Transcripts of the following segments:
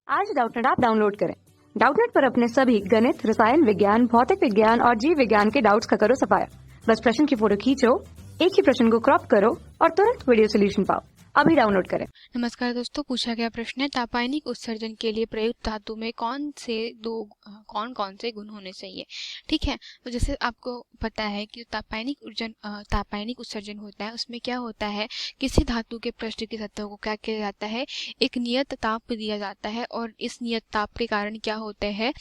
आज Doubtnut app download करें। Doubtnut पर अपने सभी गणित, रसायन विज्ञान, भौतिक विज्ञान और जीव विज्ञान के डाउट्स का करो सफाया। बस प्रश्न की फोटो खींचो, एक ही प्रश्न को क्रॉप करो और तुरंत वीडियो सोल्यूशन पाओ। अभी डाउनलोड करें। नमस्कार दोस्तों, पूछा गया प्रश्न है तापायनिक उत्सर्जन के लिए प्रयुक्त धातु में कौन कौन से गुण होने चाहिए। ठीक है, तो जैसे आपको पता है कि तापायनिक उत्सर्जन होता है, उसमें क्या होता है, किसी धातु के पृष्ठ की सतह को क्या किया जाता है, एक नियत ताप दिया जाता है और इस नियत ताप के कारण क्या होते हैं,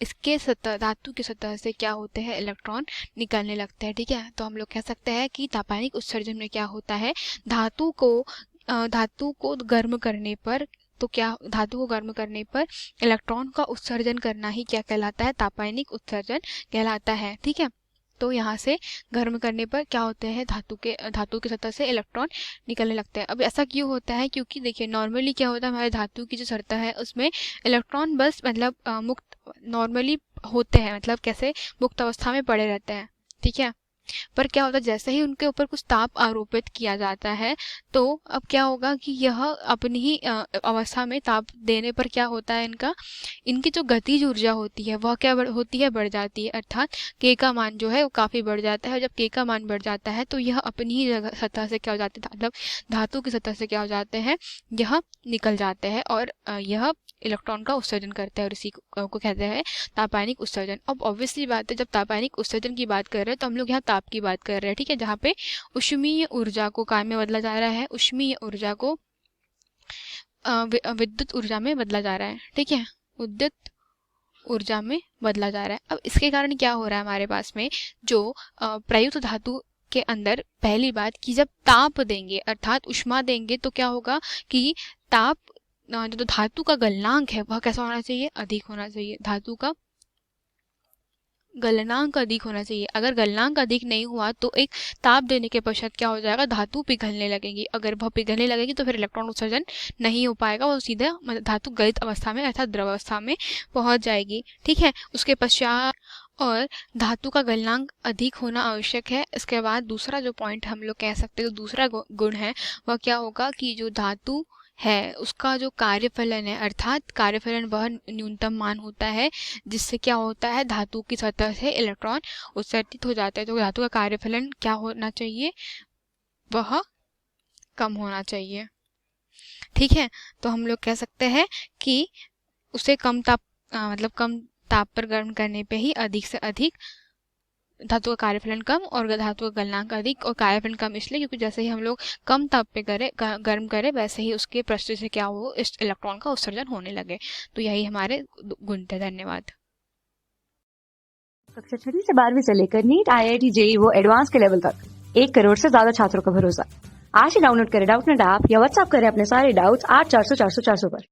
इसके धातु की सतह से क्या होते हैं, इलेक्ट्रॉन निकलने लगते हैं। ठीक है, तो हम लोग कह सकते हैं कि तापायनिक उत्सर्जन में क्या होता है, धातु को गर्म करने पर इलेक्ट्रॉन का उत्सर्जन करना ही क्या कहलाता है, तापायनिक उत्सर्जन कहलाता है। ठीक है, तो यहाँ से गर्म करने पर क्या होते हैं, धातु की सतह से इलेक्ट्रॉन निकलने लगते हैं। अब ऐसा क्यों होता है, क्योंकि देखिए नॉर्मली क्या होता है, हमारे धातु की जो सतह है उसमें इलेक्ट्रॉन बस मतलब मुक्त नॉर्मली होते हैं, मतलब कैसे मुक्त अवस्था में पड़े रहते हैं। ठीक है, पर क्या होता है, जैसे ही उनके ऊपर कुछ ताप आरोपित किया जाता है तो अब क्या होगा कि यह अपनी ही अवस्था में ताप देने पर क्या होता है, इनकी जो गतिज ऊर्जा होती है वह क्या होती है, बढ़ जाती है। अर्थात के का मान जो है वो काफ़ी बढ़ जाता है और जब के का मान बढ़ जाता है तो यह अपनी ही सतह से क्या हो जाते हैं, मतलब धातु की सतह से क्या हो जाते हैं, यह निकल जाते हैं और यह इलेक्ट्रॉन का उत्सर्जन करते हैं और इसी को कहते हैं तापायनिक उत्सर्जन। अब ऑब्वियसली बात है, जब तापायनिक उत्सर्जन की बात कर रहे हैं तो हम लोग यहाँ ताप की बात कर रहे हैं। ठीक है, जहाँ पे ऊष्मीय ऊर्जा को काय में बदला जा रहा है, ऊष्मीय ऊर्जा को विद्युत ऊर्जा में बदला जा रहा है। ठीक है, विद्युत ऊर्जा में बदला जा रहा है। अब इसके कारण क्या हो रहा है, हमारे पास में जो प्रयुक्त धातु के अंदर पहली बात कि जब ताप देंगे अर्थात उष्मा देंगे तो क्या होगा कि ताप जो धातु का गलनांक है वह कैसा होना चाहिए, अधिक होना चाहिए। धातु का गलनांक अधिक होना चाहिए। अगर गलनांक अधिक नहीं हुआ तो एक ताप देने के पश्चात क्या हो जाएगा, धातु पिघलने लगेगी। अगर वह पिघलने लगेगी तो फिर इलेक्ट्रॉन उत्सर्जन नहीं हो पाएगा, वो सीधे धातु गलित अवस्था में अर्थात द्रव अवस्था में पहुंच जाएगी। ठीक है, उसके पश्चात और धातु का गलनांक अधिक होना आवश्यक है। इसके बाद दूसरा जो पॉइंट हम लोग कह सकते हैं, दूसरा गुण है वह क्या होगा कि जो धातु है उसका जो कार्यफलन है, अर्थात कार्यफलन वह न्यूनतम मान होता है जिससे क्या होता है, धातु की सतह से इलेक्ट्रॉन उत्सर्जित हो जाता है। तो धातु का कार्यफलन क्या होना चाहिए, वह कम होना चाहिए। ठीक है, तो हम लोग कह सकते हैं कि उसे कम ताप पर गर्म करने पे ही अधिक से अधिक धातु का कार्यफलन कम और धातु का गलनांक अधिक, और कार्यफलन कम इसलिए क्योंकि जैसे ही हम लोग कम ताप पे गर्म करें वैसे ही उसके पृष्ठ से क्या हो, इस इलेक्ट्रॉन का उत्सर्जन होने लगे। तो यही हमारे गुण थे। धन्यवाद। कक्षा 6 से 12वीं से लेकर नीट, IIT, JEE वो एडवांस के लेवल तक 1 करोड़ से ज्यादा छात्रों का भरोसा। आज ही डाउनलोड करें डाउटनेट ऐप या व्हाट्सएप करें अपने सारे डाउट्स 8400 400 400 पर।